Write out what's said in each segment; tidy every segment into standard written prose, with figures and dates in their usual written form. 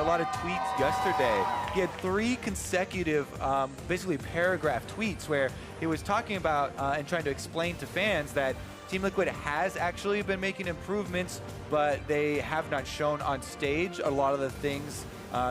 lot of tweets yesterday. He had 3 consecutive, basically paragraph tweets where he was talking about and trying to explain to fans that Team Liquid has actually been making improvements, but they have not shown on stage a lot of the things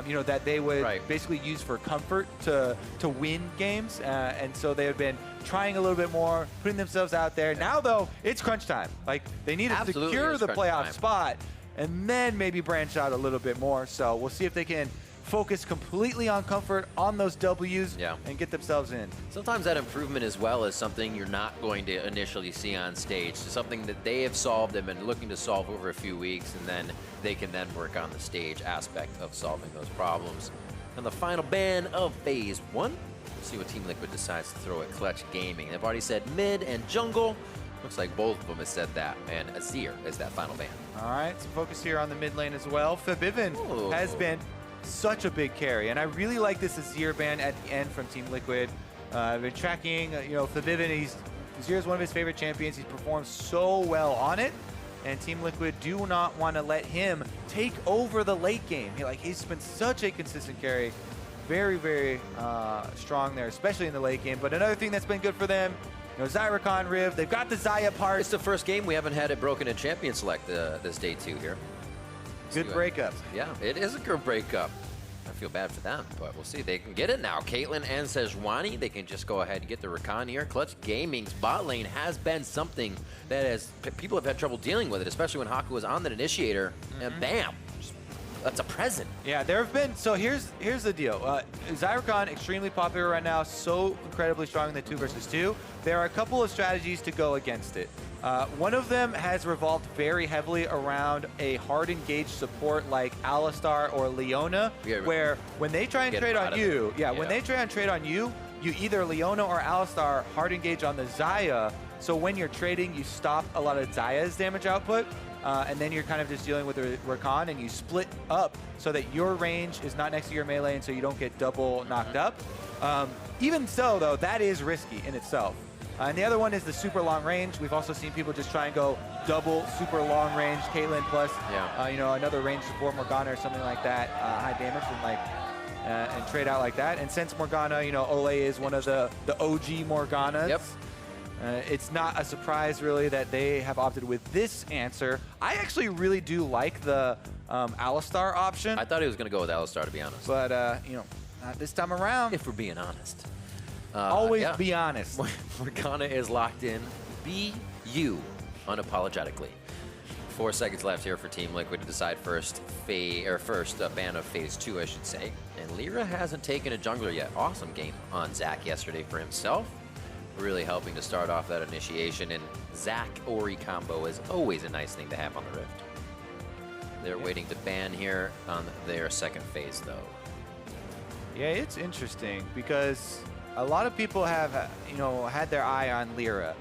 you know, that they would basically use for comfort to win games. And so they have been trying a little bit more, putting themselves out there. Now, though, it's crunch time. Like, they need to secure the playoff spot and then maybe branch out a little bit more. So we'll see if they can focus completely on comfort, on those W's, and get themselves in. Sometimes that improvement as well is something you're not going to initially see on stage. So something that they have solved and been looking to solve over a few weeks, and then they can then work on the stage aspect of solving those problems. And the final ban of Phase 1. We'll see what Team Liquid decides to throw at Clutch Gaming. They've already said mid and jungle. Looks like both of them have said that, and Azir is that final ban. All right, so focus here on the mid lane as well. Febiven has been such a big carry, and I really like this Azir ban at the end from Team Liquid. I've been tracking, you know, Febiven. Azir is one of his favorite champions. He's performed so well on it, and Team Liquid do not want to let him take over the late game. He's been such a consistent carry, very, very strong there, especially in the late game. But another thing that's been good for them, you know, Rakan Riv. They've got the Xayah part. It's the first game we haven't had it broken in Champion Select this day 2 here. Good breakup. Yeah, it is a good breakup. I feel bad for them, but we'll see. They can get it now. Caitlyn and Sejuani, they can just go ahead and get the Rakan here. Clutch Gaming's bot lane has been something that people have had trouble dealing with it, especially when Hakuho was on that initiator, and bam, that's a present. Yeah, there have been, so here's the deal. Rakan, extremely popular right now, so incredibly strong in the 2 versus 2. There are a couple of strategies to go against it. One of them has revolved very heavily around a hard engaged support like Alistar or Leona, where when they try and trade on you, when they try and trade on you, you either Leona or Alistar hard engage on the Xayah, so when you're trading, you stop a lot of Xayah's damage output, and then you're kind of just dealing with the Rakan, and you split up so that your range is not next to your melee, and so you don't get double knocked up. Even so, though, that is risky in itself. And the other one is the super long range. We've also seen people just try and go double super long range Caitlyn plus, you know, another range support Morgana or something like that, high damage, and and trade out like that. And since Morgana, you know, Olleh is one of the OG Morganas. It's not a surprise really that they have opted with this answer. I actually really do like the Alistar option. I thought he was going to go with Alistar, to be honest. But you know, not this time around. If we're being honest. Always be honest. Morgana is locked in. Be you, unapologetically. 4 seconds left here for Team Liquid to decide first ban of Phase 2, I should say. And LirA hasn't taken a jungler yet. Awesome game on Zach yesterday for himself. Really helping to start off that initiation. And Zach-Ori combo is always a nice thing to have on the Rift. They're waiting to ban here on their second phase, though. Yeah, it's interesting because a lot of people have, you know, had their eye on LirA.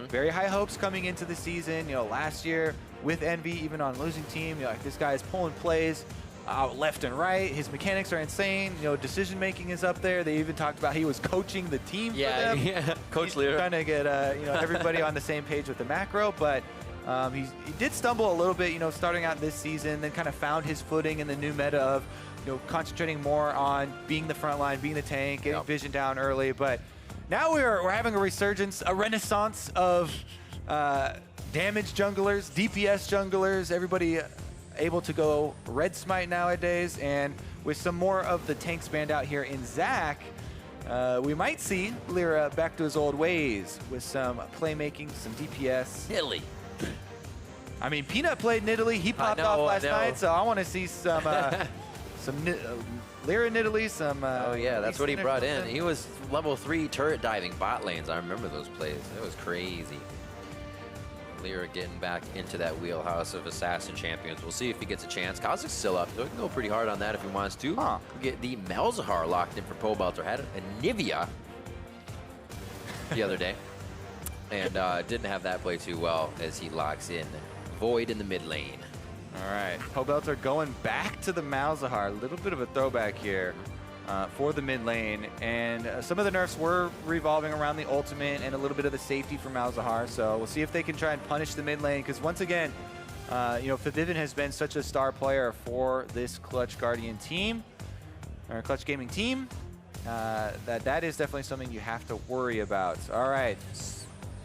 Very high hopes coming into the season. You know, last year with Envy, even on losing team, you know, like this guy is pulling plays out left and right. His mechanics are insane. You know, decision making is up there. They even talked about he was coaching the team for them. Coach LirA. Trying to get you know, everybody on the same page with the macro, but he did stumble a little bit, you know, starting out this season, then kind of found his footing in the new meta of, you know, concentrating more on being the front line, being the tank, getting vision down early. But now we're having a resurgence, a renaissance of damage junglers, DPS junglers, everybody able to go red smite nowadays. And with some more of the tanks banned out here in Zach, we might see LirA back to his old ways with some playmaking, some DPS. Italy. I mean, Peanut played in Italy. He popped off last night, so I want to see some some LirA in Italy, some... oh yeah, that's what he brought in. He was level 3 turret diving bot lanes. I remember those plays. It was crazy. LirA getting back into that wheelhouse of assassin champions. We'll see if he gets a chance. Kha'Zix's still up. He can go pretty hard on that if he wants to. We'll get the Malzahar locked in for Pobelter. Had a Nivea the other day. And didn't have that play too well as he locks in Void in the mid lane. All right, Pobelter going back to the Malzahar. A little bit of a throwback here for the mid lane. And some of the nerfs were revolving around the ultimate and a little bit of the safety for Malzahar. So we'll see if they can try and punish the mid lane. Because once again, You know, Febiven has been such a star player for this Clutch Guardian team, or Clutch Gaming team, that is definitely something you have to worry about. All right.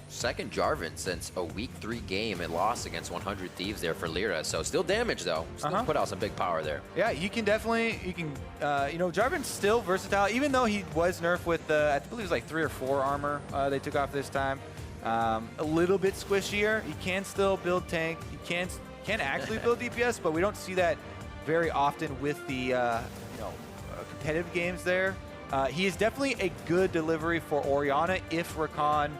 Second Jarvan since a week 3 game and loss against 100 Thieves there for LirA. So still damage though. Still put out some big power there. Yeah, you can definitely, you know, Jarvan's still versatile, even though he was nerfed with, I believe it was like 3 or 4 armor they took off this time. A little bit squishier. He can still build tank. He can actually build DPS, but we don't see that very often with the, you know, competitive games there. He is definitely a good delivery for Orianna if Rakan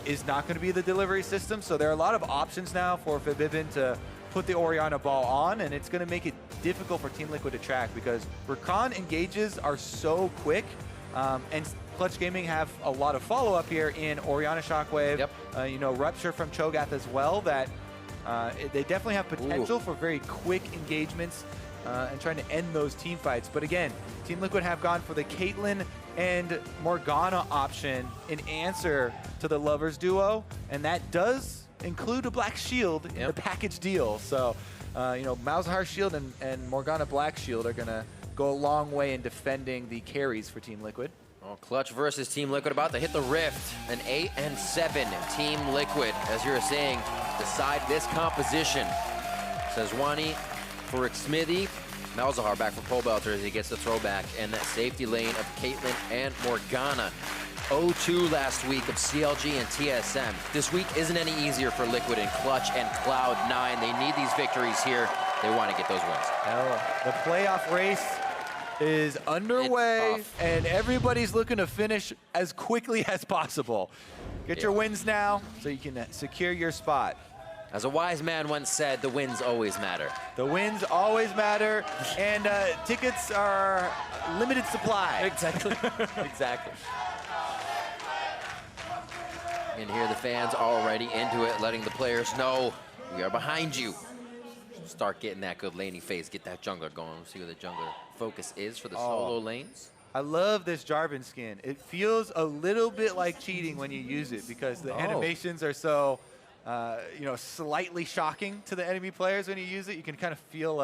is not going to be the delivery system. So there are a lot of options now for Febiven to put the Orianna ball on, and it's going to make it difficult for Team Liquid to track because Rakan engages are so quick, and Clutch Gaming have a lot of follow-up here in Orianna Shockwave, you know, Rupture from Cho'Gath as well, that they definitely have potential for very quick engagements and trying to end those team fights. But again, Team Liquid have gone for the Caitlyn and Morgana option in answer to the Lovers duo, and that does include a Black Shield in the package deal. So, you know, Malzahar Shield and Morgana Black Shield are going to go a long way in defending the carries for Team Liquid. Well, Clutch versus Team Liquid about to hit the Rift. An 8-7 Team Liquid, as you were saying, decide this composition. Sejuani for Xmithie. Malzahar back for Pobelter as he gets the throwback, and that safety lane of Caitlyn and Morgana. 0-2 last week of CLG and TSM. This week isn't any easier for Liquid and Clutch and Cloud9. They need these victories here. They want to get those wins. The playoff race is underway, and everybody's looking to finish as quickly as possible. Get your wins now so you can secure your spot. As a wise man once said, the wins always matter. The wins always matter, and tickets are limited supply. Exactly. Exactly. And here the fans already into it, letting the players know we are behind you. Start getting that good laning phase, get that jungler going. We'll see what the jungler focus is for the solo lanes. I love this Jarvan skin. It feels a little bit like cheating when you use it because the animations are so, you know, slightly shocking to the enemy players when you use it. You can kind of feel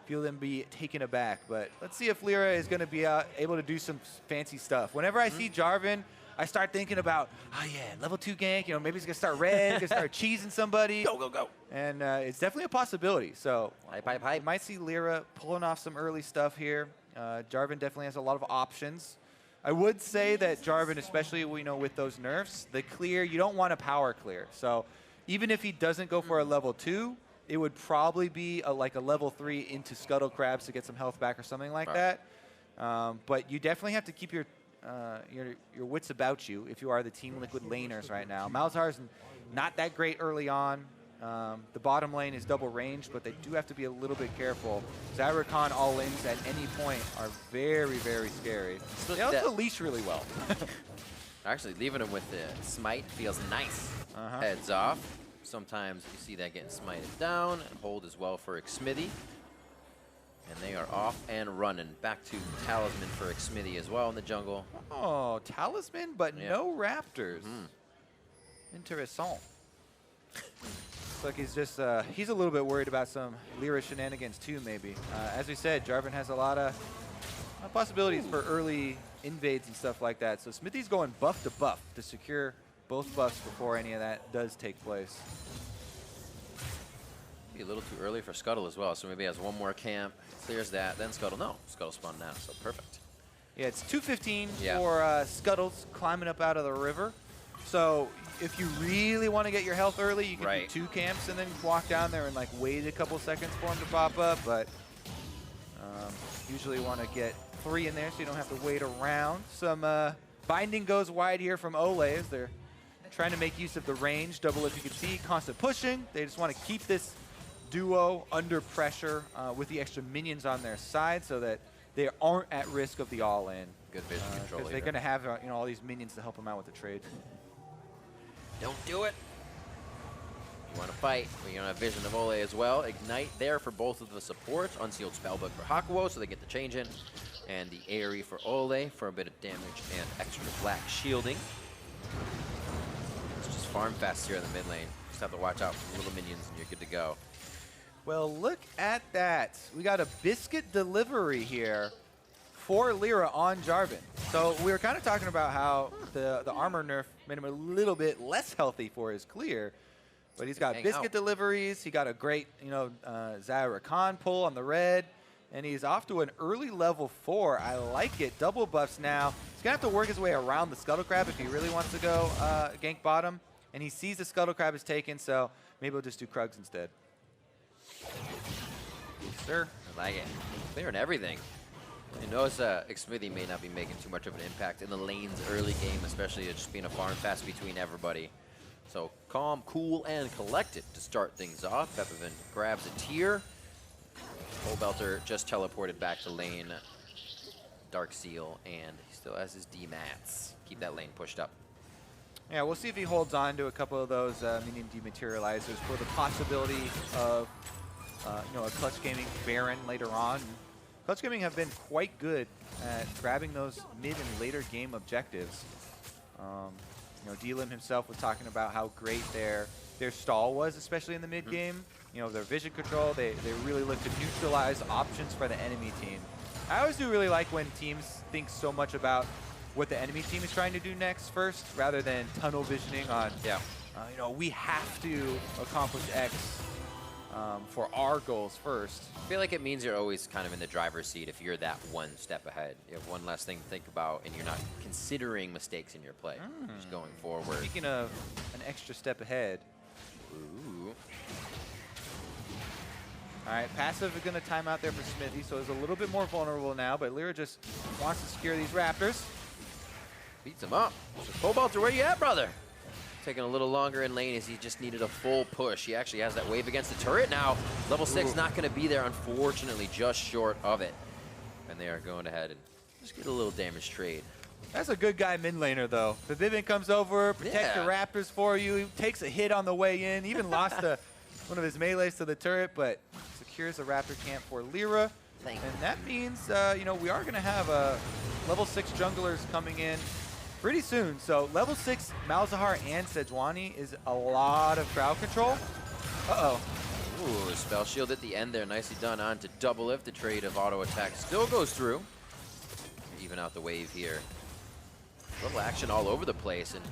them be taken aback. But let's see if LirA is going to be able to do some fancy stuff. Whenever I see Jarvan, I start thinking about, oh yeah, level 2 gank, you know, maybe he's gonna start red, gonna start cheesing somebody. Go, go, go. And it's definitely a possibility. So I might see LirA pulling off some early stuff here. Jarvan definitely has a lot of options. I would say that Jarvan, especially, you know, with those nerfs, the clear, you don't want a power clear. So even if he doesn't go for a level 2, it would probably be like a level 3 into Scuttle Crabs to get some health back or something like that. But you definitely have to keep your wits about you if you are the Team Liquid laners right now. Malzahar's not that great early on. The bottom lane is double ranged, but they do have to be a little bit careful. Rakan all-ins at any point are very, very scary. They also leash really well. Actually, leaving him with the smite feels nice. Heads off. Sometimes you see that getting smited down, and hold as well for Xmithie. And they are off and running. Back to Talisman for Xmithie as well in the jungle. Oh, Talisman, but no Raptors. Interessant. Looks like he's just, he's a little bit worried about some LirA shenanigans too, maybe. As we said, Jarvan has a lot of possibilities for early invades and stuff like that. So Xmithie's going buff to secure both buffs before any of that does take place. Be a little too early for Scuttle as well, so maybe he has one more camp, clears that, then Scuttle. No, Scuttle spawned now, so perfect. Yeah, it's 2:15 for Scuttles climbing up out of the river. So if you really want to get your health early, you can do 2 camps and then walk down there and like wait a couple seconds for him to pop up. But usually want to get 3 in there so you don't have to wait around. Some binding goes wide here from Olleh as they're trying to make use of the range. DoubleLift, you can see, constant pushing. They just want to keep this duo under pressure with the extra minions on their side so that they aren't at risk of the all-in. Good vision control because they're going to have you know, all these minions to help them out with the trade. Don't do it. You want to fight, but you don't have vision of Olleh as well. Ignite there for both of the supports. Unsealed Spellbook for Hakuho, so they get the change in. And the Aerie for Olleh for a bit of damage and extra black shielding. It's just farm fast here in the mid lane. Just have to watch out for little minions and you're good to go. Well, look at that. We got a biscuit delivery here for LirA on Jarvan. So we were kind of talking about how the armor nerf made him a little bit less healthy for his clear, but he's got biscuit deliveries. He got a great, Xayah Rakan pull on the red, and he's off to an early level 4. I like it. Double buffs now. He's gonna have to work his way around the Scuttle Crab if he really wants to go gank bottom, and he sees the Scuttle Crab is taken, so maybe he'll just do Krugs instead. Sir, I like it. Clearing everything. You notice Xmithie may not be making too much of an impact in the lanes early game, especially just being a farm fast between everybody. So calm, cool, and collected to start things off. Febiven grabs a tier. Pobelter just teleported back to lane. Dark Seal, and he still has his D-mats. Keep that lane pushed up. Yeah, we'll see if he holds on to a couple of those minion dematerializers for the possibility of a Clutch Gaming Baron later on. Clutch Gaming have been quite good at grabbing those mid and later game objectives. D-Lim himself was talking about how great their stall was, especially in the mid game. Their vision control, they really look to neutralize options for the enemy team. I always do really like when teams think so much about what the enemy team is trying to do next first, rather than tunnel visioning on, we have to accomplish X for our goals first. I feel like it means you're always kind of in the driver's seat if you're that one step ahead. You have one less thing to think about, and you're not considering mistakes in your play. Just going forward. Speaking of an extra step ahead. Ooh. All right, passive is going to time out there for Xmithie, so he's a little bit more vulnerable now, but LirA just wants to secure these Raptors. Beats him up. Pobelter, where you at, brother? Taking a little longer in lane as he just needed a full push. He actually has that wave against the turret now. Level 6 not going to be there, unfortunately, just short of it. And they are going ahead and just get a little damage trade. That's a good guy mid laner, though. Febiven comes over, protects the Raptors for you. He takes a hit on the way in. Even lost one of his melees to the turret, but secures the Raptor camp for LirA. And that means, we are going to have level 6 junglers coming in pretty soon. So level 6 Malzahar and Sejuani is a lot of crowd control. Uh-oh. Ooh, spell shield at the end there. Nicely done on to DoubleLift. The trade of auto attack still goes through. Even out the wave here. Little action all over the place. And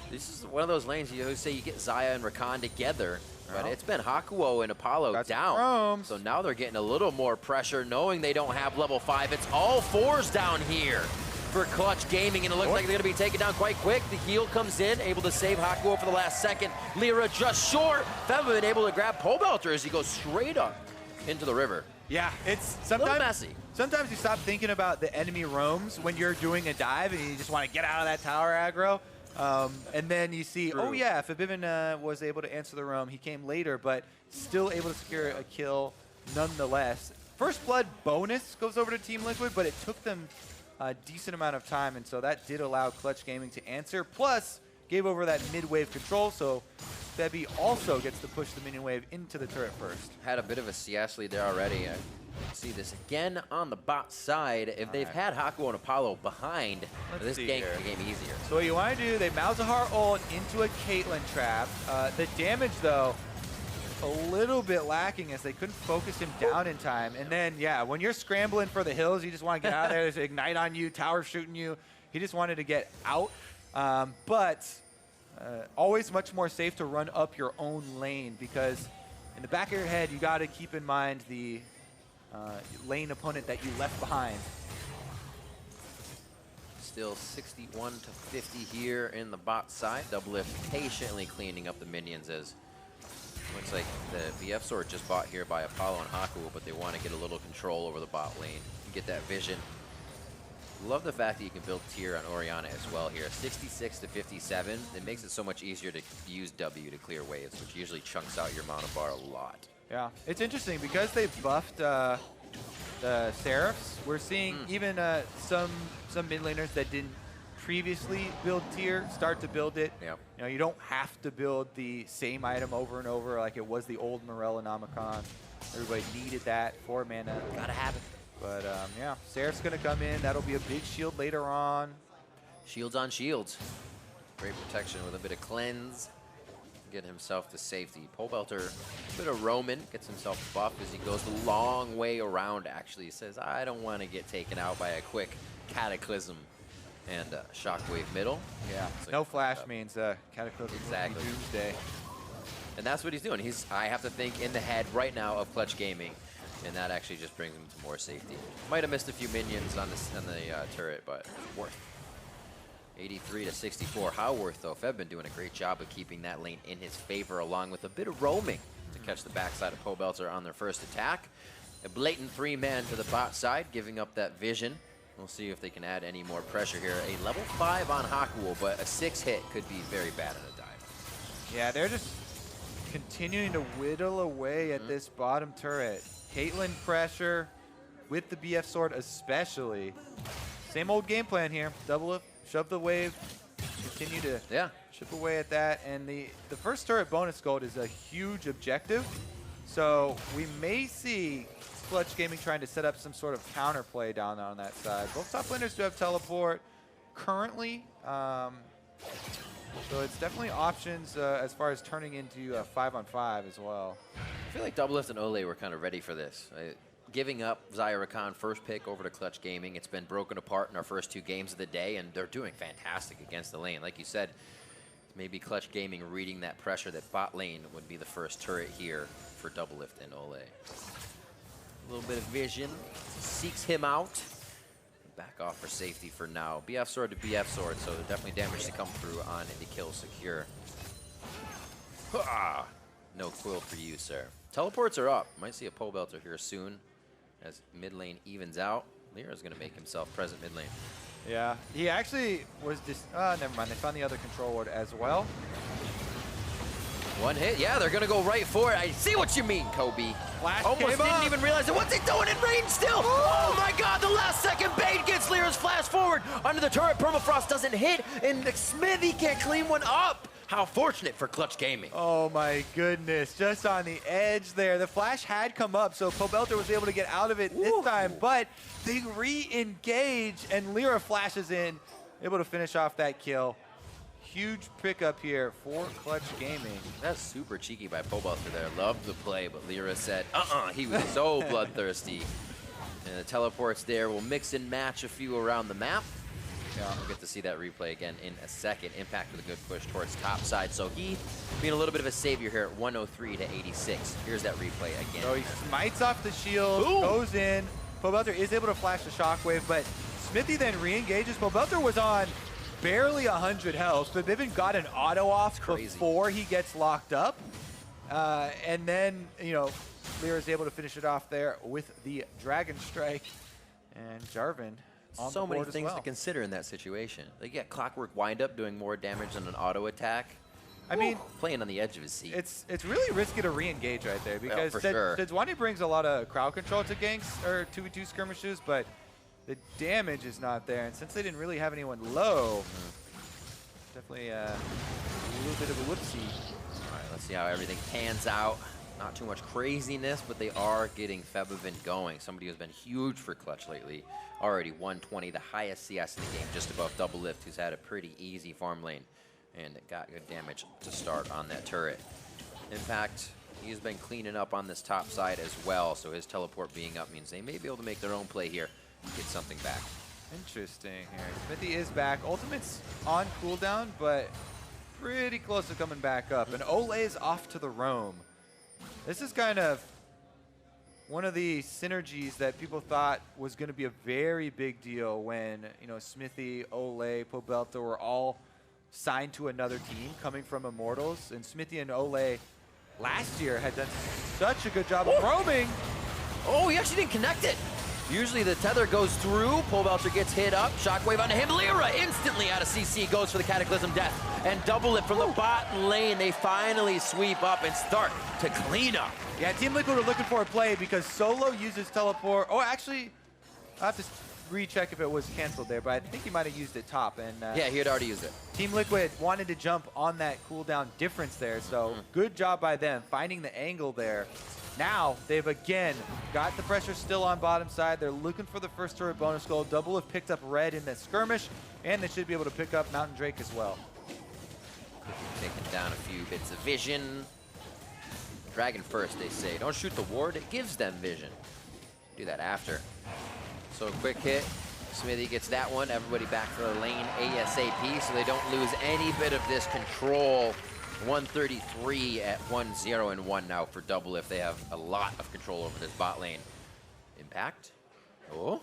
this is one of those lanes you always say you get Xayah and Rakan together. But it's been Hakuho and Apollo down. So now they're getting a little more pressure knowing they don't have level 5. It's all 4s down here for Clutch Gaming, and it looks like they're going to be taken down quite quick. The heal comes in, able to save Hakuho for the last second. LirA just short. Febiven able to grab Pobelter as he goes straight up into the river. Yeah, it's a little messy. Sometimes you stop thinking about the enemy roams when you're doing a dive and you just want to get out of that tower aggro. And then you see, Febiven was able to answer the roam. He came later, but still able to secure a kill nonetheless. First blood bonus goes over to Team Liquid, but it took them a decent amount of time, and so that did allow Clutch Gaming to answer. Plus, gave over that mid-wave control, so Febi also gets to push the minion wave into the turret first. Had a bit of a CS lead there already. I see this again on the bot side. If they've had Hakuho and Apollo behind, this gank became easier. So what you want to do, they Malzahar ult into a Caitlyn trap. The damage, though, a little bit lacking as they couldn't focus him down in time. And then, when you're scrambling for the hills, you just want to get out of there. There's an ignite on you, tower shooting you. He just wanted to get out. But always much more safe to run up your own lane, because in the back of your head, you got to keep in mind the lane opponent that you left behind. Still 61 to 50 here in the bot side. DoubleLift patiently cleaning up the minions as looks like the BF sword just bought here by Apollo and Hakuho, but they want to get a little control over the bot lane and get that vision. Love the fact that you can build tier on Orianna as well here. 66 to 57. It makes it so much easier to use W to clear waves, which usually chunks out your mana bar a lot. Yeah, it's interesting because they buffed the Seraphs. We're seeing even some mid laners that didn't previously build tier start to build it. Yep. You don't have to build the same item over and over like it was the old Morellonomicon. Everybody needed that 4 mana. Gotta have it. But Seraph's gonna come in. That'll be a big shield later on. Shields on shields. Great protection with a bit of cleanse. get himself to safety. Pobelter, a bit of roaming, gets himself buffed as he goes the long way around, actually. He says, I don't want to get taken out by a quick Cataclysm and Shockwave middle. Yeah, So no flash means Cataclysm Exactly. Doomsday. And that's what he's doing. I have to think in the head right now of Clutch Gaming, and that actually just brings him to more safety. Might have missed a few minions on the turret, but worth. 83 to 64. How worth though? Feb been doing a great job of keeping that lane in his favor, along with a bit of roaming to catch the backside of Pobelter on their first attack. A blatant 3-man to the bot side, giving up that vision. We'll see if they can add any more pressure here. A level 5 on Hakuho, but a 6 hit could be very bad on a dive. Yeah, they're just continuing to whittle away at this bottom turret. Caitlyn pressure with the BF sword especially. Same old game plan here. DoubleLift, shove the wave, continue to chip away at that. And the first turret bonus gold is a huge objective. So we may see Clutch Gaming trying to set up some sort of counterplay down on that side. Both top laners do have teleport currently. So it's definitely options as far as turning into 5-on-5 as well. I feel like DoubleLift and Olleh were kind of ready for this. Giving up Xayah Rakan first pick over to Clutch Gaming. It's been broken apart in our first 2 games of the day, and they're doing fantastic against the lane. Like you said, maybe Clutch Gaming reading that pressure that bot lane would be the first turret here for DoubleLift and Olleh. A little bit of vision, seeks him out. Back off for safety for now. BF sword to BF sword, so definitely damage to come through on the kill secure. No quill for you, sir. Teleports are up. Might see a Pobelter here soon as mid lane evens out. LirA's going to make himself present mid lane. Yeah, he actually was just, never mind. They found the other control ward as well. One hit, yeah, they're going to go right for it. I see what you mean, Kobe. Flash Almost didn't even realize it. What's he doing in range still? Oh my god, the last second bait gets LirA's flash forward under the turret. Permafrost doesn't hit, and Xmithie can't clean one up. How fortunate for Clutch Gaming. Oh my goodness, just on the edge there. The flash had come up, so Pobelter was able to get out of it this time, but they re-engage, and LirA flashes in, able to finish off that kill. Huge pickup here for Clutch Gaming. That's super cheeky by Pobelter there. Loved the play, but LirA said, he was so bloodthirsty. And the teleports there will mix and match a few around the map. Yeah, we'll get to see that replay again in a second. Impact with a good push towards top side. So he being a little bit of a savior here at 103 to 86. Here's that replay again. So he smites off the shield, goes in. Pobelter is able to flash the shockwave, but Xmithie then re-engages. Pobelter was on barely 100 health. Febiven got an auto off before he gets locked up. And then, LirA is able to finish it off there with the Dragon Strike. And Jarvan on so the board many things as well. to consider in that situation. They get Clockwork Windup doing more damage than an auto attack. I mean, playing on the edge of his seat. It's really risky to re-engage right there because sure. Sejuani brings a lot of crowd control to ganks or 2v2 skirmishes, but the damage is not there. And since they didn't really have anyone low, definitely a little bit of a whoopsie. All right, let's see how everything pans out. Not too much craziness, but they are getting Febiven going. Somebody who's been huge for Clutch lately. Already 120, the highest CS in the game, just above DoubleLift, who's had a pretty easy farm lane and got good damage to start on that turret. In fact, he's been cleaning up on this top side as well, so his teleport being up means they may be able to make their own play here and get something back. Interesting here. Xmithie is back. Ultimate's on cooldown, but pretty close to coming back up. And Olleh is off to the roam. This is kind of one of the synergies that people thought was going to be a very big deal when, Xmithie, Olleh, Pobelter were all signed to another team coming from Immortals. And Xmithie and Olleh last year had done such a good job of roaming. Oh, he actually didn't connect it. Usually the tether goes through, Pobelter gets hit up, shockwave onto him, LirA instantly out of CC, goes for the Cataclysm death, and DoubleLift from the bot lane. They finally sweep up and start to clean up. Yeah, Team Liquid were looking for a play because Solo uses teleport. Oh, actually, I have to recheck if it was canceled there, but I think he might have used it top. And yeah, he had already used it. Team Liquid wanted to jump on that cooldown difference there, so good job by them finding the angle there. Now, they've again got the pressure still on bottom side. They're looking for the first turret bonus goal. DoubleLift picked up red in the skirmish, and they should be able to pick up Mountain Drake as well. taking down a few bits of vision. Dragon first, they say. Don't shoot the ward, it gives them vision. Do that after. So quick hit. Xmithie gets that one. Everybody back to the lane ASAP so they don't lose any bit of this control. 133 at 1-0 and 1 now for DoubleLift. They have a lot of control over this bot lane. Impact. Oh.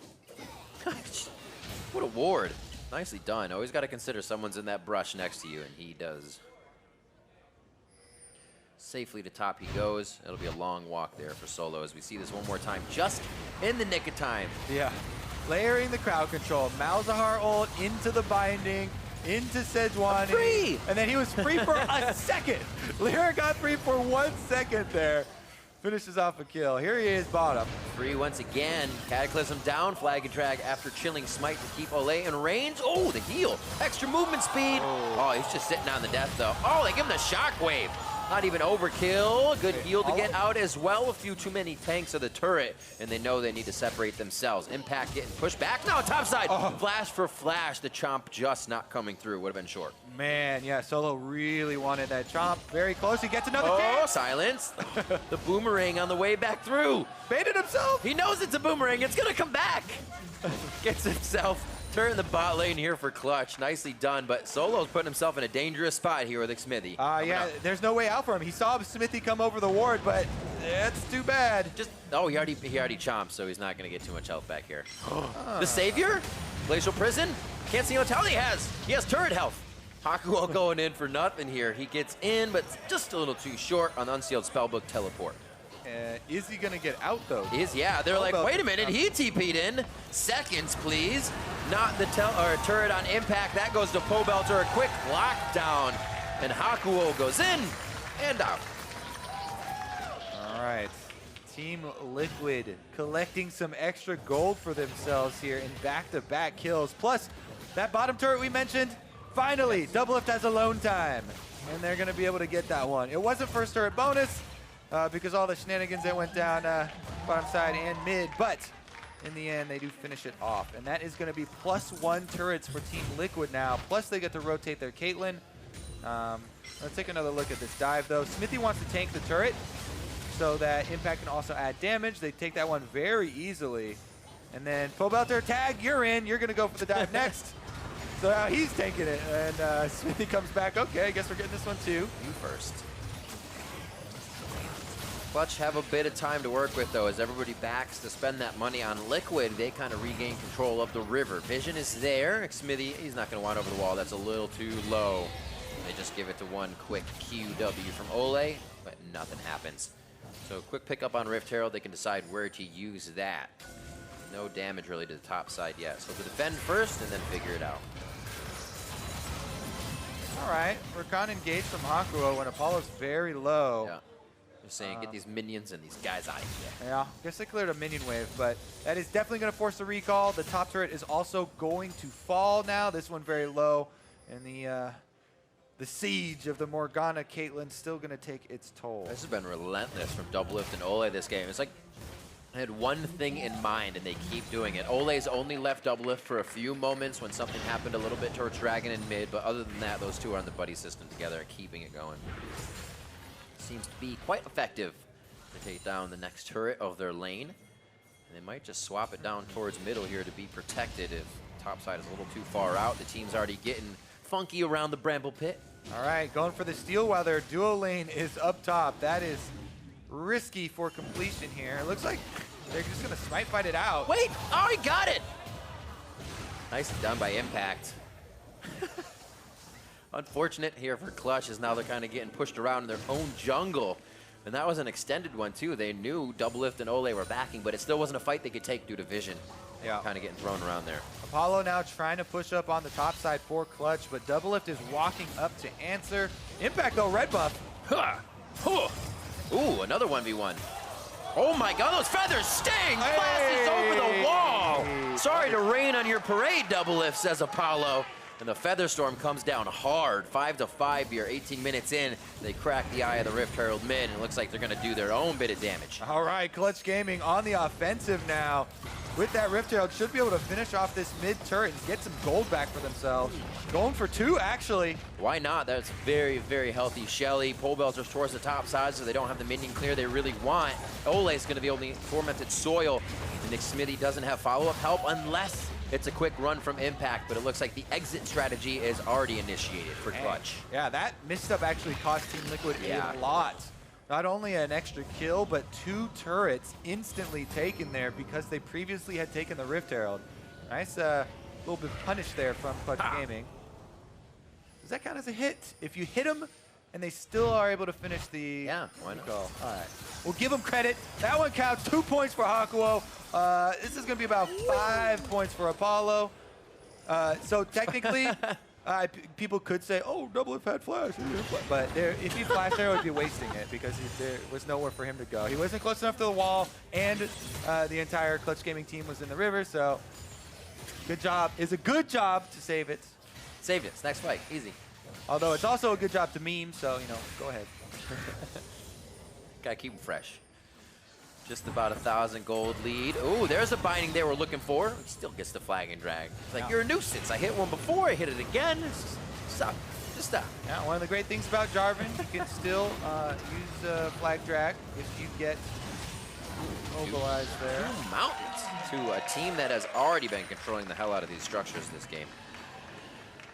What a ward. Nicely done. Always got to consider someone's in that brush next to you, and he does. Safely to top he goes. It'll be a long walk there for Solo as we see this one more time, just in the nick of time. Yeah, layering the crowd control. Malzahar ult into the binding, into Sejuani. Free! And then he was free for a second. LirA got free for 1 second there. Finishes off a kill. Here he is bottom. Free once again. Cataclysm down, flag and drag after chilling smite to keep Olleh in range. Oh, the heal. Extra movement speed. Oh, he's just sitting on the death though. Oh, they give him the shockwave. Not even overkill. Good heal to get out as well. A few too many tanks of the turret, and they know they need to separate themselves. Impact getting pushed back. Now top side. Flash for flash. The chomp just not coming through. Would have been short. Man, yeah, Solo really wanted that chomp. Very close. He gets another kill. Oh, silence. The boomerang on the way back through. Baited himself. He knows it's a boomerang. It's going to come back. Gets himself. Turn the bot lane here for clutch. Nicely done, but Solo's putting himself in a dangerous spot here with Xmithie. Yeah, there's no way out for him. He saw Xmithie come over the ward, but it's too bad. Just he already chomped, so he's not going to get too much health back here. The Savior? Glacial Prison? Can't see how much health he has. He has turret health. Hakuho going in for nothing here. He gets in, but just a little too short on the Unsealed Spellbook teleport. Is he going to get out, though? Yeah, they're like, wait a minute, he TP'd in. Seconds, please. Not the turret on impact. That goes to Pobelter. A quick lockdown. And Hakuho goes in and out. All right. Team Liquid collecting some extra gold for themselves here in back-to-back kills. Plus, that bottom turret we mentioned, finally, DoubleLift has alone time. And they're going to be able to get that one. It wasn't first turret bonus, because all the shenanigans that went down bottom side and mid, but in the end, they do finish it off. And that is going to be +1 turrets for Team Liquid now. Plus, they get to rotate their Caitlyn. Let's take another look at this dive, though. Xmithie wants to tank the turret so that Impact can also add damage. They take that one very easily. And then Pobelter, tag, you're in. You're going to go for the dive next. So now he's taking it. And Xmithie comes back. Okay, I guess we're getting this one, too. You first. Clutch have a bit of time to work with, though, as everybody backs to spend that money on Liquid. They kind of regain control of the river. Vision is there. Xmithie, he's not going to want over the wall. That's a little too low. They just give it to one quick QW from Olleh, but nothing happens. So quick pickup on Rift Herald. They can decide where to use that. No damage really to the top side yet. So to defend first and then figure it out. All right. Rakan engaged from Hakuho when Apollo's very low. Yeah. Just saying, get these minions and these guys out of here. Yeah, guess they cleared a minion wave, but that is definitely going to force a recall. The top turret is also going to fall now. This one very low, and the siege of the Morgana Caitlyn still going to take its toll. This has been relentless from DoubleLift and Olleh this game. It's like I had one thing in mind, and they keep doing it. Olleh's only left DoubleLift for a few moments when something happened a little bit towards Dragon and mid, but other than that, those two are on the buddy system together and keeping it going. Seems to be quite effective to take down the next turret of their lane. And they might just swap it down towards middle here to be protected if topside is a little too far out. The team's already getting funky around the Bramble Pit. All right, going for the steal while their duo lane is up top. That is risky for completion here. It looks like they're just going to smite fight it out. Wait! Oh, he got it! Nicely done by Impact. Unfortunate here for Clutch is now they're kind of getting pushed around in their own jungle. And that was an extended one too. They knew DoubleLift and Olleh were backing, but it still wasn't a fight they could take due to vision. Yeah. Kind of getting thrown around there. Apollo now trying to push up on the top side for Clutch, but DoubleLift is walking up to answer. Impact though, red buff. Huh. Huh. Ooh, another 1v1. Oh my god, those feathers sting! Flashes over the wall! Sorry to rain on your parade, DoubleLift, says Apollo. And the Feather Storm comes down hard. 5-5 here, 18 minutes in. They crack the eye of the Rift Herald mid, and it looks like they're going to do their own bit of damage. All right, Clutch Gaming on the offensive now. with that Rift Herald should be able to finish off this mid turret and get some gold back for themselves. Going for 2, actually. Why not? That's very, very healthy. Shelly, Pobelter's towards the top side, so they don't have the minion clear they really want. Olleh is going to be only Tormented Soil, and Xmithie doesn't have follow-up help unless it's a quick run from Impact, but it looks like the exit strategy is already initiated for Clutch. Yeah, that misstep actually cost Team Liquid a lot. Not only an extra kill, but 2 turrets instantly taken there because they previously had taken the Rift Herald. Nice little bit punish there from Clutch Gaming. Does that count as a hit? If you hit them and they still are able to finish the... Yeah, why not? All right. We'll give them credit. That one counts. 2 points for Hakuho. This is going to be about 5 points for Apollo. So technically... people could say, oh, DoubleLift had flash. But if he flashed there, he would be wasting it because there was nowhere for him to go. He wasn't close enough to the wall, and the entire Clutch Gaming team was in the river, so good job. It's a good job to save it. Saved it. It's next fight. Easy. Although it's also a good job to meme, so, you know, go ahead. Gotta keep him fresh. Just about 1,000 gold lead. Ooh, there's a binding they were looking for. He still gets the flag and drag. It's like, you're a nuisance. I hit one before, I hit it again. Stop. Just stop. Yeah, one of the great things about Jarvan, you can still use flag drag if you get mobilized there. 2 mountains to a team that has already been controlling the hell out of these structures this game.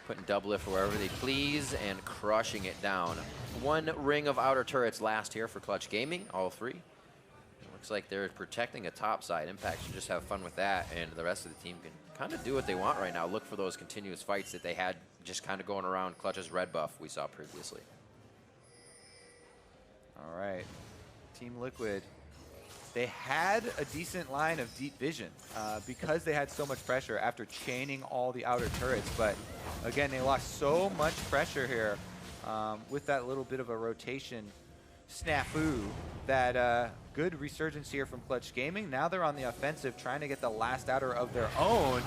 Putting DoubleLift wherever they please and crushing it down. 1 ring of outer turrets last here for Clutch Gaming, all 3. Looks like they're protecting a top side. Impact should just have fun with that, and the rest of the team can kind of do what they want right now. Look for those continuous fights that they had just kind of going around Clutch's red buff we saw previously. All right. Team Liquid, they had a decent line of deep vision because they had so much pressure after chaining all the outer turrets. But again, they lost so much pressure here with that little bit of a rotation snafu that good resurgence here from Clutch Gaming. Now they're on the offensive trying to get the last outer of their own.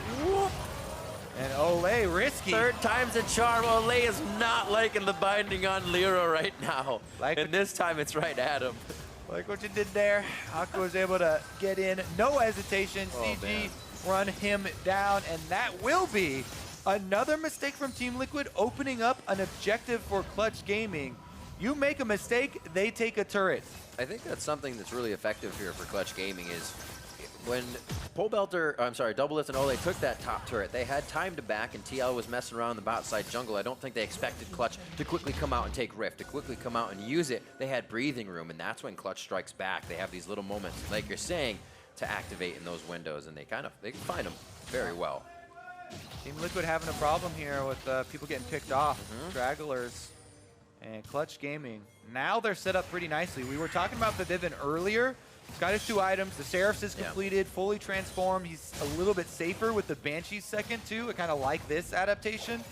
And Olleh, risky. 3rd time's a charm. Olleh is not liking the binding on LirA right now. And this time it's right at him. Like what you did there. Hakuho was able to get in, no hesitation. CG run him down, and that will be another mistake from Team Liquid, opening up an objective for Clutch Gaming. You make a mistake, they take a turret. I think that's something that's really effective here for Clutch Gaming is when DoubleLift and Olleh took that top turret, they had time to back, and TL was messing around the bot side jungle. I don't think they expected Clutch to quickly come out and take Rift, to quickly come out and use it. They had breathing room, and that's when Clutch strikes back. They have these little moments, like you're saying, to activate in those windows, and they can find them very well. Team Liquid having a problem here with people getting picked off, stragglers. And Clutch Gaming, now they're set up pretty nicely. We were talking about Febiven earlier. He's got his 2 items. The Seraphs is completed, fully transformed. He's a little bit safer with the Banshee's second, too. I kind of like this adaptation.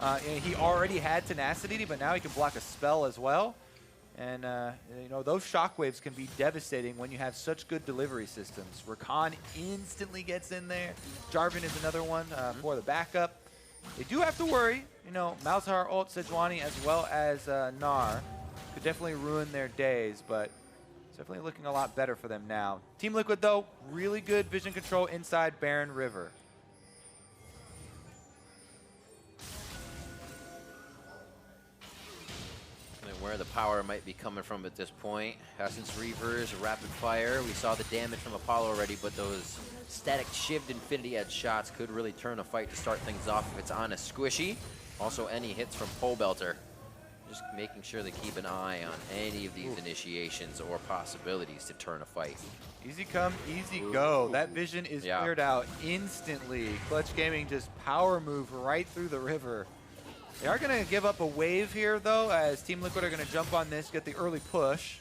And he already had Tenacity, but now he can block a spell as well. And, you know, those shockwaves can be devastating when you have such good delivery systems. Rakan instantly gets in there. Jarvan is another one for the backup. They do have to worry, you know, Malzahar, ult, Sejuani, as well as Gnar could definitely ruin their days, but it's definitely looking a lot better for them now. Team Liquid, though, really good vision control inside Barren River. And where the power might be coming from at this point. Essence Reavers, rapid fire. We saw the damage from Apollo already, but those static shivved Infinity Edge shots could really turn a fight to start things off if it's on a squishy. Also, any hits from Pobelter. Just making sure they keep an eye on any of these initiations or possibilities to turn a fight. Easy come, easy go. That vision is cleared out instantly. Clutch Gaming just power move right through the river. They are going to give up a wave here, though, as Team Liquid are going to jump on this, get the early push.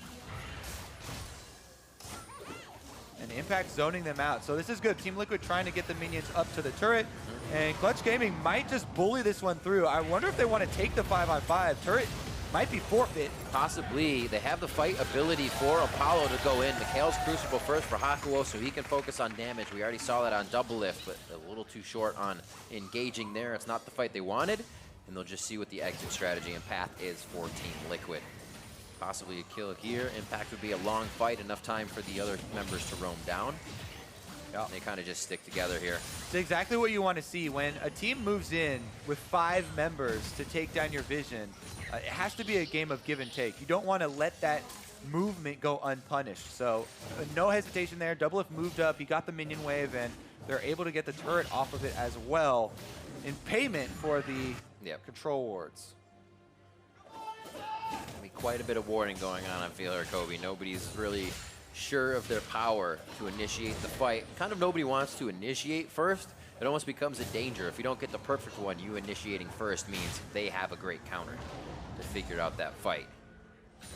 And Impact zoning them out. So this is good. Team Liquid trying to get the minions up to the turret. And Clutch Gaming might just bully this one through. I wonder if they want to take the 5-on-5. Turret might be forfeit. Possibly. They have the fight ability for Apollo to go in. Mikhail's Crucible first for Hakuho so he can focus on damage. We already saw that on DoubleLift, but a little too short on engaging there. It's not the fight they wanted. And they'll just see what the exit strategy and path is for Team Liquid. Possibly a kill here. Impact would be a long fight, enough time for the other members to roam down. Yeah. They kind of just stick together here. It's exactly what you want to see. When a team moves in with 5 members to take down your vision, it has to be a game of give and take. You don't want to let that movement go unpunished. So no hesitation there. DoubleLift moved up. He got the minion wave, and they're able to get the turret off of it as well in payment for the control wards. Quite a bit of warding going on, I feel, here, Kobe. Nobody's really sure of their power to initiate the fight. Kind of nobody wants to initiate first. It almost becomes a danger. If you don't get the perfect one, you initiating first means they have a great counter to figure out that fight.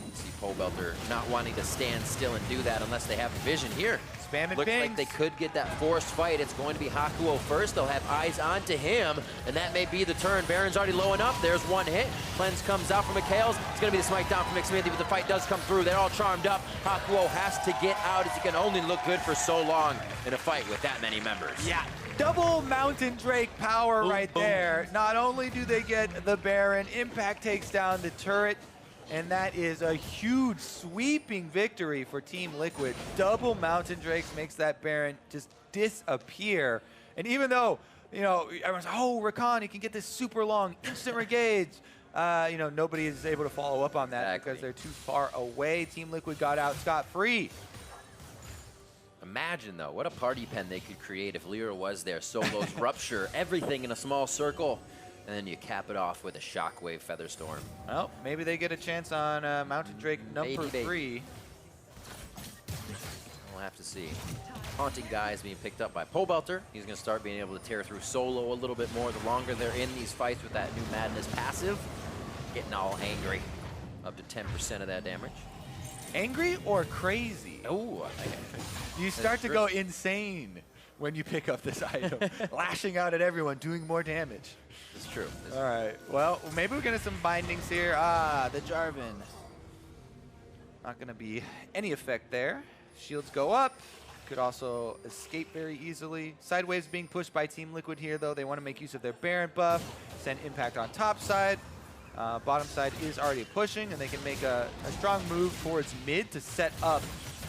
You see Pobelter not wanting to stand still and do that unless they have a vision here. Spamming Looks like they could get that forced fight. It's going to be Hakuho first. They'll have eyes onto him, and that may be the turn. Baron's already low enough. There's one hit. Cleanse comes out from Mikhail's. It's going to be the smite down from Xmithie, but the fight does come through. They're all charmed up. Hakuho has to get out, as he can only look good for so long in a fight with that many members. Yeah. Double Mountain Drake power right there. Not only do they get the Baron, Impact takes down the turret, and that is a huge sweeping victory for Team Liquid. Double Mountain Drakes makes that Baron just disappear. And even though, you know, everyone's like, oh, Rakan, he can get this super long instant regage. You know, nobody is able to follow up on that because they're too far away. Team Liquid got out scot-free. Imagine, though, what a party pen they could create if LirA was there. Solos rupture everything in a small circle, and then you cap it off with a Shockwave Featherstorm. Well, maybe they get a chance on Mountain Drake number 3. We'll have to see. Haunting Guy is being picked up by Pobelter. He's going to start being able to tear through solo a little bit more the longer they're in these fights with that new Madness passive. Getting all angry. Up to 10% of that damage. Angry or crazy? Oh, you start to go insane when you pick up this item. Lashing out at everyone, doing more damage. It's true. All right. Well, maybe we're getting some bindings here. Ah, the Jarvan. Not going to be any effect there. Shields go up. Could also escape very easily. Sideways being pushed by Team Liquid here, though. They want to make use of their Baron buff. Send Impact on top side. Bottom side is already pushing, and they can make a strong move towards mid to set up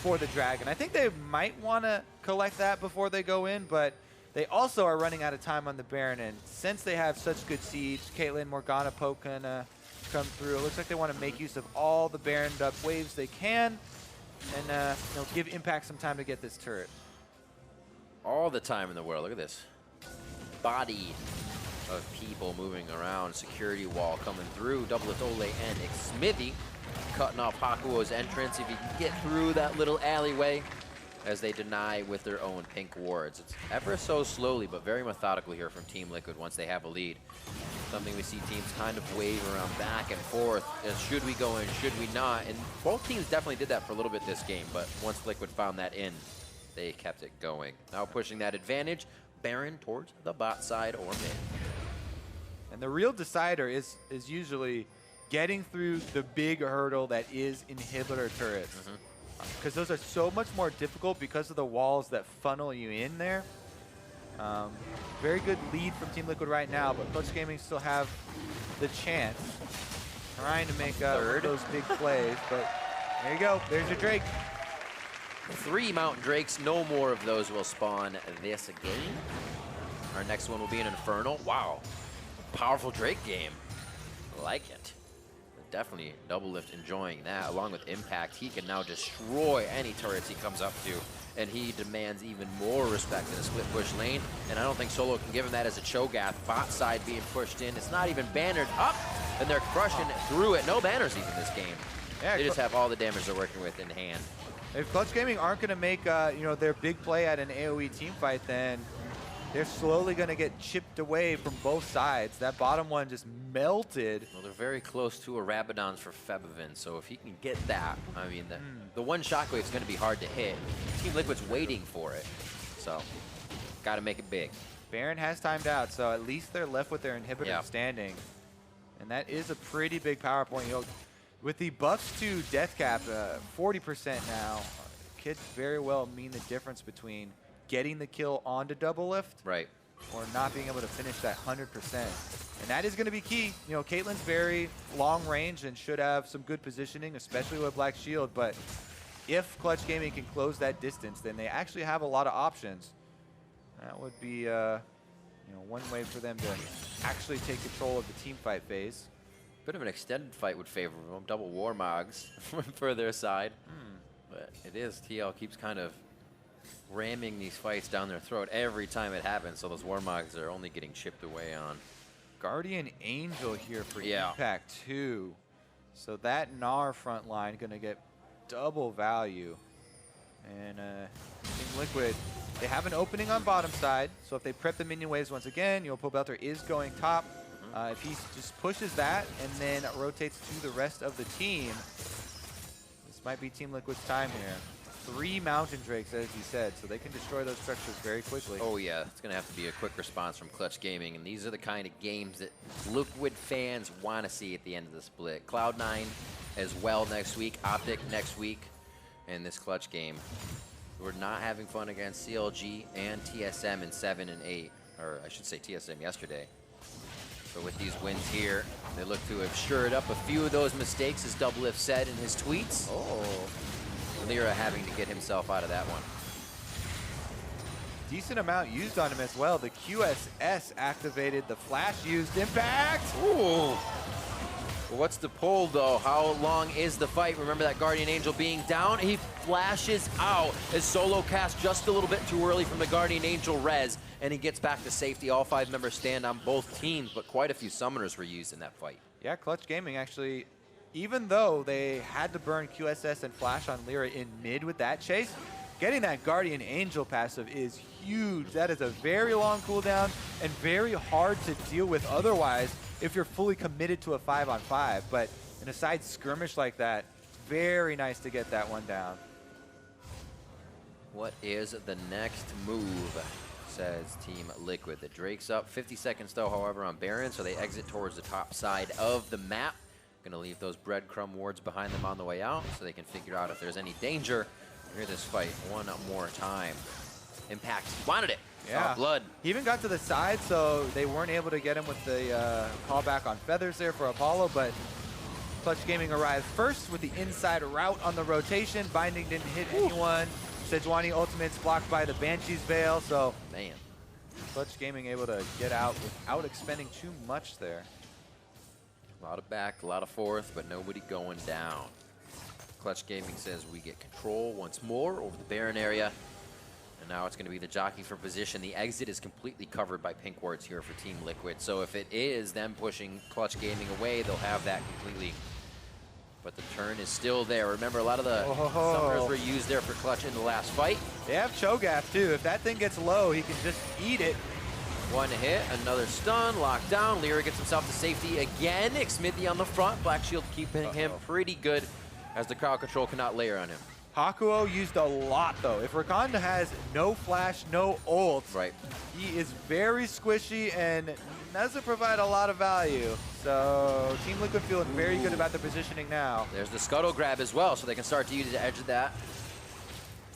for the Dragon. I think they might want to collect that before they go in, but they also are running out of time on the Baron, and since they have such good siege, Caitlyn, Morgana, Poke can come through. It looks like they want to make use of all the Baroned up waves they can, and you know, give Impact some time to get this turret. All the time in the world. Look at this body of people moving around. Security wall coming through. DoubleLift, Olleh, and Xmithie cutting off Hakuho's entrance. If he can get through that little alleyway, as they deny with their own pink wards. It's ever so slowly, but very methodical here from Team Liquid once they have a lead. Something we see teams kind of wave around back and forth. Should we go in? Should we not? And both teams definitely did that for a little bit this game, but once Liquid found that in, they kept it going. Now pushing that advantage, Baron towards the bot side or mid. And the real decider is usually getting through the big hurdle that is inhibitor turrets. Because those are so much more difficult because of the walls that funnel you in there. Very good lead from Team Liquid right now, but Clutch Gaming still have the chance. Trying to make those big plays, but there you go. There's your Drake. 3 Mountain Drakes, no more of those will spawn this game. Our next one will be an Infernal. Wow, powerful Drake game. I like it. Definitely DoubleLift enjoying that. Along with Impact, he can now destroy any turrets he comes up to, and he demands even more respect in a split push lane, and I don't think Solo can give him that as a Cho'Gath. Bot side being pushed in. It's not even bannered up, and they're crushing it through it. No banners even this game. Yeah, they just have all the damage they're working with in hand. If Clutch Gaming aren't going to make you know, their big play at an AoE team fight, then they're slowly going to get chipped away from both sides. That bottom one just melted. Well, they're very close to a Rabadon's for Febiven, so if he can get that, I mean, the one Shockwave is going to be hard to hit. Team Liquid's waiting for it, so got to make it big. Baron has timed out, so at least they're left with their inhibitor standing. And that is a pretty big power point. You know, with the buffs to death cap, 40% now, could very well mean the difference between getting the kill onto DoubleLift, right, or not being able to finish that 100%. And that is going to be key. You know, Caitlyn's very long range and should have some good positioning, especially with Black Shield, but if Clutch Gaming can close that distance, then they actually have a lot of options. That would be you know, one way for them to actually take control of the team fight phase. Bit of an extended fight would favor them. Double Warmogs for their side. But it is, TL keeps kind of ramming these fights down their throat every time it happens, so those Warmogs are only getting chipped away on. Guardian Angel here for Impact 2. So that Gnar front line gonna get double value. And Team Liquid, they have an opening on bottom side, so if they prep the minion waves once again, you know, Pobelter is going top. If he just pushes that and then rotates to the rest of the team, this might be Team Liquid's time here. 3 Mountain Drakes, as you said, so they can destroy those structures very quickly. Oh yeah, it's gonna have to be a quick response from Clutch Gaming, and these are the kind of games that Liquid fans want to see at the end of the split. Cloud9 as well next week, Optic next week, and this Clutch game. We're not having fun against CLG and TSM in 7 and 8, or I should say TSM yesterday. But with these wins here, they look to have shored up a few of those mistakes, as DoubleLift said in his tweets. LirA having to get himself out of that one. Decent amount used on him as well. The QSS activated, the flash used, impact! Ooh. Well, what's the pull though? How long is the fight? Remember that Guardian Angel being down? He flashes out as Solo cast just a little bit too early from the Guardian Angel res, and he gets back to safety. All 5 members stand on both teams, but quite a few summoners were used in that fight. Yeah, Clutch Gaming actually, even though they had to burn QSS and flash on LirA in mid with that chase, getting that Guardian Angel passive is huge. That is a very long cooldown and very hard to deal with otherwise if you're fully committed to a 5-on-5. But in a side skirmish like that, very nice to get that one down. What is the next move, says Team Liquid? The Drake's up. 50 seconds though, however, on Baron, so they exit towards the top side of the map. Gonna leave those breadcrumb wards behind them on the way out so they can figure out if there's any danger. Hear this fight one more time. Impact wanted it. Yeah, blood. He even got to the side, so they weren't able to get him with the callback on feathers there for Apollo, but Clutch Gaming arrived first with the inside route on the rotation. Binding didn't hit anyone. Sejuani ultimate's blocked by the Banshee's Veil, so man, Clutch Gaming able to get out without expending too much there. A lot of back, a lot of forth, but nobody going down. Clutch Gaming says we get control once more over the Baron area. And now it's going to be the jockey for position. The exit is completely covered by pink wards here for Team Liquid. So if it is them pushing Clutch Gaming away, they'll have that completely. But the turn is still there. Remember, a lot of the summoners were used there for Clutch in the last fight. They have Cho'Gath too. If that thing gets low, he can just eat it. One hit, another stun, locked down. LirA gets himself to safety again. Xmithie on the front. Black Shield keeping him pretty good as the crowd control cannot layer on him. Hakuho used a lot though. If Rakan has no flash, no ult, he is very squishy and doesn't provide a lot of value. So Team Liquid feeling very good about their positioning now. There's the scuttle grab as well, so they can start to use the edge of that.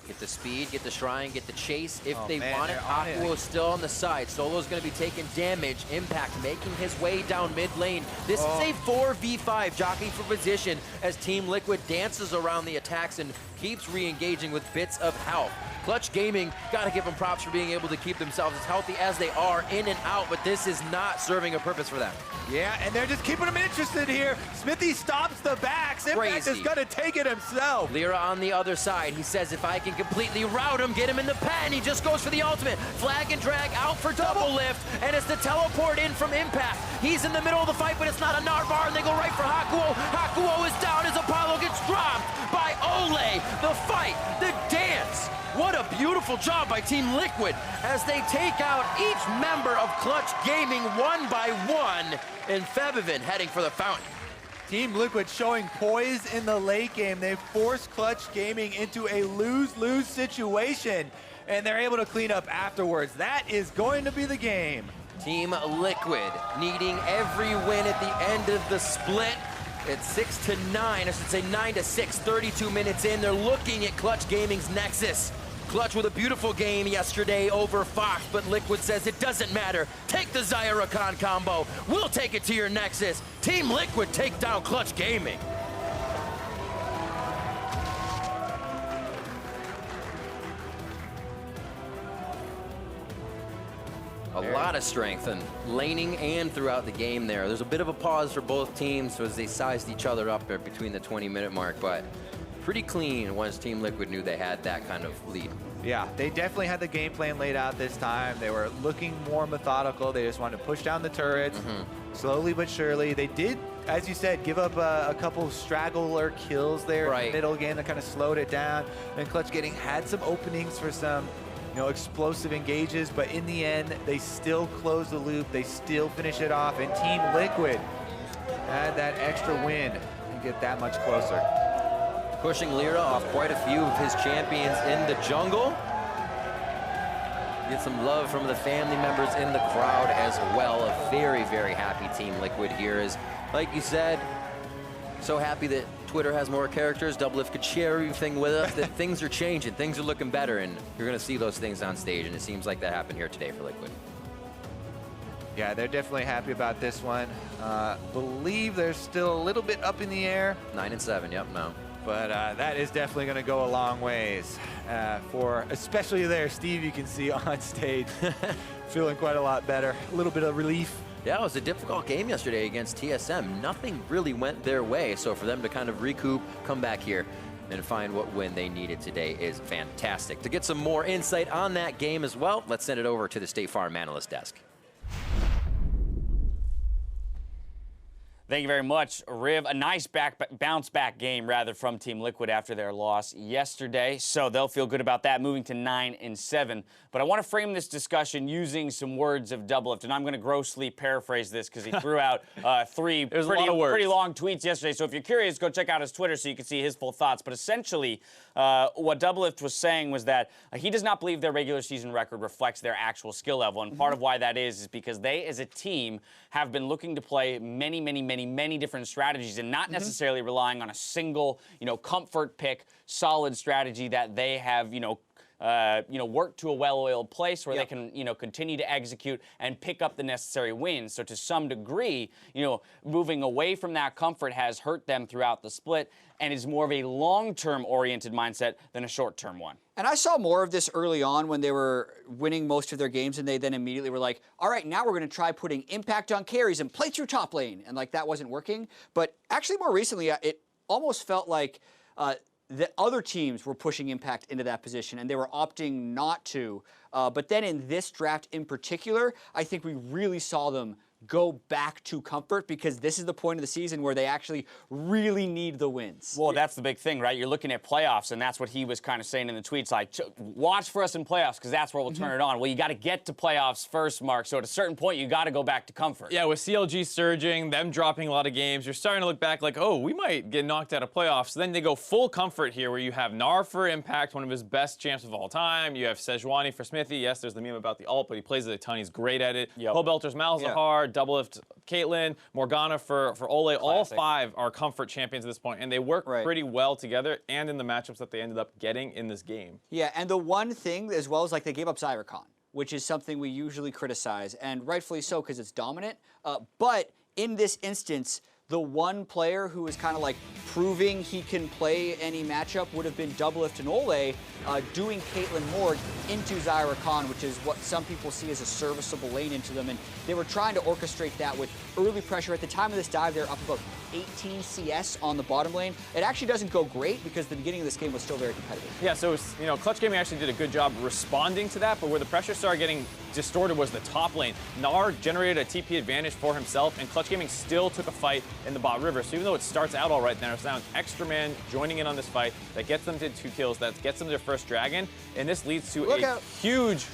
Get the speed, get the shrine, get the chase if they want it. Hakuho still on the side. Solo's going to be taking damage. Impact making his way down mid lane. This is a 4v5 jockeying for position as Team Liquid dances around the attacks and keeps re-engaging with bits of health. Clutch Gaming, got to give them props for being able to keep themselves as healthy as they are in and out, but this is not serving a purpose for them. Yeah, and they're just keeping them interested here. Xmithie stops the backs. Impact is going to take it himself. LirA on the other side. He says if I can completely rout him, get him in the pen, he just goes for the ultimate. Flag and drag out for DoubleLift, and it's the teleport in from Impact. He's in the middle of the fight, but it's not a Gnar bar, and they go right for Hakuho. Hakuho is down as Apollo gets dropped by Olleh. The fight, the dance. What a beautiful job by Team Liquid as they take out each member of Clutch Gaming one by one, and Febiven heading for the fountain. Team Liquid showing poise in the late game. They force Clutch Gaming into a lose-lose situation, and they're able to clean up afterwards. That is going to be the game. Team Liquid needing every win at the end of the split. It's 6-9, I should say 9-6, 32 minutes in. They're looking at Clutch Gaming's Nexus. Clutch with a beautiful game yesterday over Fox, but Liquid says it doesn't matter. Take the Xayah Rakan combo. We'll take it to your Nexus. Team Liquid take down Clutch Gaming. A lot of strength and laning and throughout the game there. There's a bit of a pause for both teams as they sized each other up there between the 20-minute mark, but pretty clean once Team Liquid knew they had that kind of lead. Yeah, they definitely had the game plan laid out this time. They were looking more methodical. They just wanted to push down the turrets slowly but surely. They did, as you said, give up a couple straggler kills there in the middle game that kind of slowed it down. And Clutch Gaming had some openings for some explosive engages, but in the end, they still close the loop. They still finish it off, and Team Liquid had that extra win and get that much closer. Pushing LirA off quite a few of his champions in the jungle. Get some love from the family members in the crowd as well. A very, very happy Team Liquid here is, like you said, so happy that Twitter has more characters. DoubleLift could share everything with us, that things are changing, things are looking better, and you're going to see those things on stage, and it seems like that happened here today for Liquid. Yeah, they're definitely happy about this one. Believe they're still a little bit up in the air. 9 and 7, yep, no. But that is definitely going to go a long ways for, especially there, Steve, you can see on stage, feeling quite a lot better. A little bit of relief. Yeah, it was a difficult game yesterday against TSM. Nothing really went their way, so for them to kind of recoup, come back here, and find what win they needed today is fantastic. To get some more insight on that game as well, let's send it over to the State Farm analyst desk. Thank you very much, Riv. A nice bounce-back game, rather, from Team Liquid after their loss yesterday. So they'll feel good about that, moving to 9 and 7. But I want to frame this discussion using some words of DoubleLift, and I'm going to grossly paraphrase this because he threw out three pretty long tweets yesterday. So if you're curious, go check out his Twitter so you can see his full thoughts. But essentially, what DoubleLift was saying was that he does not believe their regular season record reflects their actual skill level. And part of why that is because they, as a team, have been looking to play many different strategies and not necessarily relying on a single, comfort pick, solid strategy that they have, worked to a well-oiled place where they can, continue to execute and pick up the necessary wins. So to some degree, moving away from that comfort has hurt them throughout the split and is more of a long-term oriented mindset than a short-term one. And I saw more of this early on when they were winning most of their games, and they then immediately were like, all right, now we're going to try putting impact on carries and play through top lane. And that wasn't working. But actually more recently, it almost felt like the other teams were pushing impact into that position, and they were opting not to. But then in this draft in particular, I think we really saw them go back to comfort because this is the point of the season where they actually really need the wins. Well, that's the big thing, right? You're looking at playoffs, and that's what he was kind of saying in the tweets, like, watch for us in playoffs because that's where we'll turn it on. Well, you got to get to playoffs first, Mark, so at a certain point, you got to go back to comfort. Yeah, with CLG surging, them dropping a lot of games, you're starting to look back like, oh, we might get knocked out of playoffs. So then they go full comfort here where you have Gnar for Impact, one of his best champs of all time. You have Sejuani for Xmithie. Yes, there's the meme about the ult, but he plays it a ton. He's great at it. Pobelter's Malzahar, DoubleLift Caitlyn, Morgana for Olleh. All 5 are comfort champions at this point, and they work pretty well together and in the matchups that they ended up getting in this game. Yeah, and the one thing as well is they gave up Rakan, which is something we usually criticize, and rightfully so because it's dominant. But in this instance, the one player who was kind of proving he can play any matchup would have been DoubleLift and Olleh doing Caitlyn Morg into Rakan, which is what some people see as a serviceable lane into them. And they were trying to orchestrate that with early pressure. At the time of this dive, they're up about 18 CS on the bottom lane. It actually doesn't go great because the beginning of this game was still very competitive. Yeah, so Clutch Gaming actually did a good job responding to that, but where the pressure started getting distorted was the top lane. Gnar generated a TP advantage for himself, and Clutch Gaming still took a fight in the bot river. So even though it starts out all right, there's now an extra man joining in on this fight that gets them to 2 kills, that gets them their first dragon, and this leads to a huge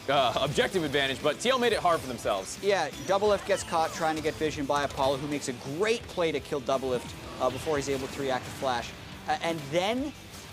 objective advantage, but TL made it hard for themselves. Yeah, DoubleLift gets caught trying to get vision by Apollo, who makes a great play to kill DoubleLift before he's able to react to Flash. And then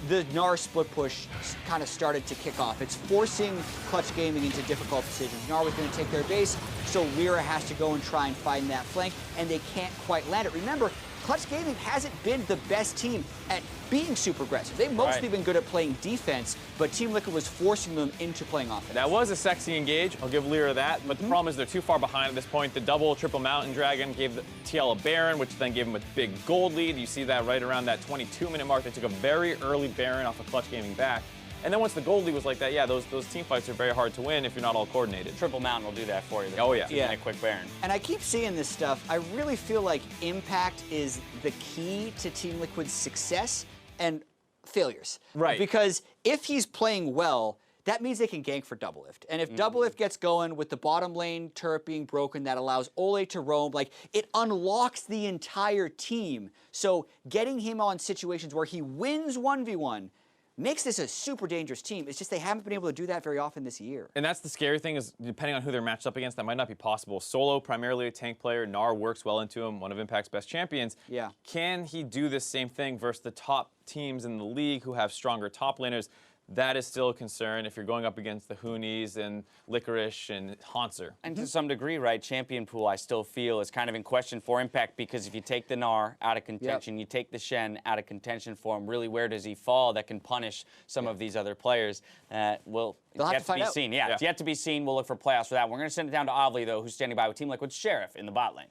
the Gnar split push kind of started to kick off. It's forcing Clutch Gaming into difficult decisions. Gnar was going to take their base, so LirA has to go and try and find that flank, and they can't quite land it. Remember, Clutch Gaming hasn't been the best team at being super aggressive. They've mostly been good at playing defense, but Team Liquid was forcing them into playing offense. That was a sexy engage. I'll give LirA that, but the problem is they're too far behind at this point. The double, triple Mountain Dragon gave the TL a Baron, which then gave him a big gold lead. You see that right around that 22-minute mark. They took a very early Baron off of Clutch Gaming back. And then once the gold lead was like that, yeah, those team fights are very hard to win if you're not all coordinated. Triple Mountain will do that for you. Oh, yeah. And a quick Baron. And I keep seeing this stuff. I really feel like impact is the key to Team Liquid's success and failures. Right. Because if he's playing well, that means they can gank for DoubleLift. And if DoubleLift gets going with the bottom lane turret being broken, that allows Olleh to roam, like, it unlocks the entire team. So getting him on situations where he wins 1v1 makes this a super dangerous team. It's just they haven't been able to do that very often this year. And that's the scary thing is, depending on who they're matched up against, that might not be possible. Solo, primarily a tank player. Gnar works well into him, one of Impact's best champions. Yeah. Can he do this same thing versus the top teams in the league who have stronger top laners? That is still a concern if you're going up against the Hoonies and Licorice and Hanser. And to some degree, right, champion pool I still feel is kind of in question for Impact, because if you take the Gnar out of contention, you take the Shen out of contention for him, really where does he fall that can punish some of these other players? Well, it's yet to be seen. Yeah, it's yet to be seen. We'll look for playoffs for that. We're going to send it down to Olleh, though, who's standing by with Team Liquid's Sheriff in the bot lane.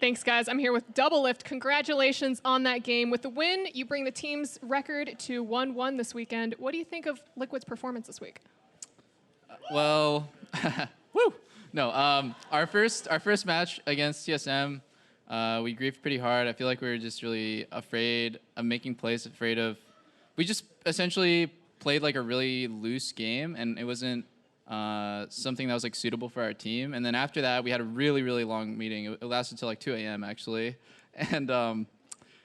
Thanks, guys. I'm here with DoubleLift. Congratulations on that game. With the win, you bring the team's record to 1-1 this weekend. What do you think of Liquid's performance this week? Well, woo! No, our first match against TSM, we griefed pretty hard. I feel like we were just really afraid of making plays, we just essentially played like a really loose game, and it wasn't something that was like suitable for our team. And then after that, we had a really, really long meeting. It lasted until like 2 a.m. actually. And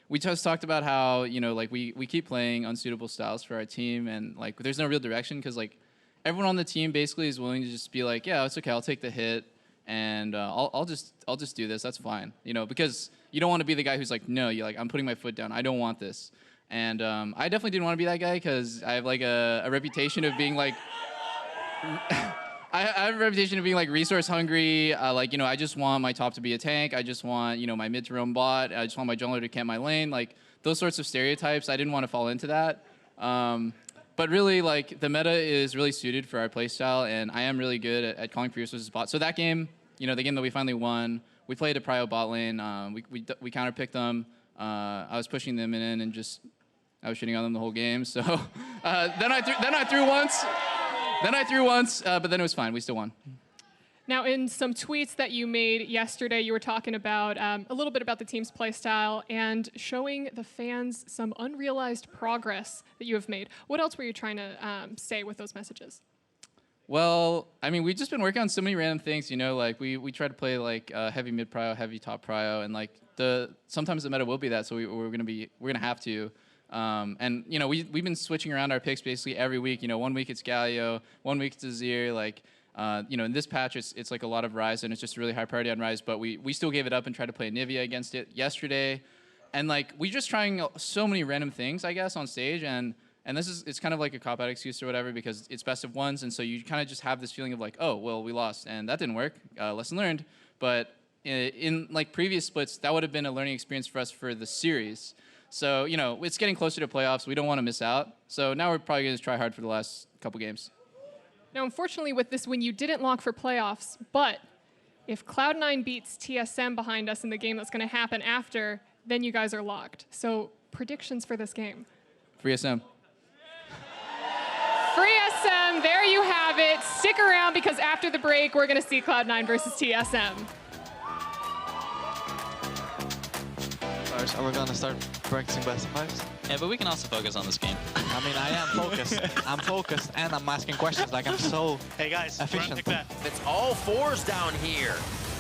we just talked about how, you know, like we keep playing unsuitable styles for our team, and like there's no real direction, because like everyone on the team basically is willing to just be like, yeah, it's okay, I'll take the hit, and I'll just do this. That's fine, you know, because you don't want to be the guy who's like, no, you're like, I'm putting my foot down. I don't want this. And I definitely didn't want to be that guy, because I have like a reputation of being like, I have a reputation of being like resource hungry. Like, you know, I just want my top to be a tank. I just want, you know, my mid to roam bot. I just want my jungler to camp my lane. Like those sorts of stereotypes. I didn't want to fall into that. But really, like the meta is really suited for our playstyle, and I am really good at calling for resources bot. So that game, you know, the game that we finally won, we played a prio bot lane. We counterpicked them. I was pushing them in, and just I was shitting on them the whole game. So then I threw once. But then it was fine. We still won. Now, in some tweets that you made yesterday, you were talking about a little bit about the team's play style and showing the fans some unrealized progress that you have made. What else were you trying to say with those messages? Well, I mean, we've just been working on so many random things, you know, like we try to play like heavy mid prio, heavy top prio, and like sometimes the meta will be that, so we're gonna have to. And you know, we've been switching around our picks basically every week. You know, 1 week it's Galio, 1 week it's Azir. Like, you know, in this patch it's like a lot of Ryze, and it's just really high priority on Ryze. But we still gave it up and tried to play Nivea against it yesterday. And like we're just trying so many random things, I guess, on stage. And it's kind of like a cop-out excuse or whatever, because it's best of ones, and so you kind of just have this feeling of like, oh well, we lost and that didn't work. Lesson learned. But in like previous splits, that would have been a learning experience for us for the series. So, you know, it's getting closer to playoffs. We don't want to miss out. So now we're probably going to try hard for the last couple games. Now, unfortunately, with this win, you didn't lock for playoffs. But if Cloud9 beats TSM behind us in the game that's going to happen after, then you guys are locked. So predictions for this game. Free SM. Free SM. There you have it. Stick around, because after the break, we're going to see Cloud9 versus TSM. And we're gonna start practicing best of 5s. Yeah, but we can also focus on this game. I mean, I am focused. I'm focused, and I'm asking questions. Like, I'm so efficient. It's all 4s down here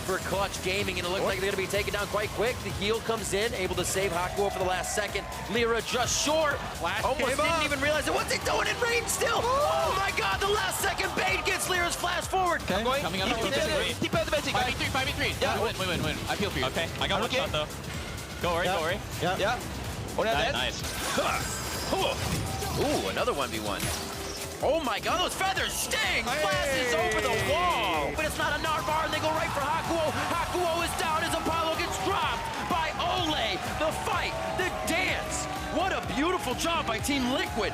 for Clutch Gaming, and it looks like they're going to be taken down quite quick. The heal comes in, able to save Hakuho for the last second. LirA just short. Almost didn't even realize it. What's he doing in range still? Oh my god, the last second bait gets LirA's flash forward. Okay. Coming up. Keep out the basic. 5v3. Yeah, win. I feel for you. Okay, I got one shot though. Go, Ori, go, Ori. Yeah. Nice. Ooh, another 1v1. Oh my god, those feathers sting! Flashes over the wall! But it's not a Gnar bar, and they go right for Hakuho. Hakuho is down as Apollo gets dropped by Olleh. The fight, the dance. What a beautiful job by Team Liquid.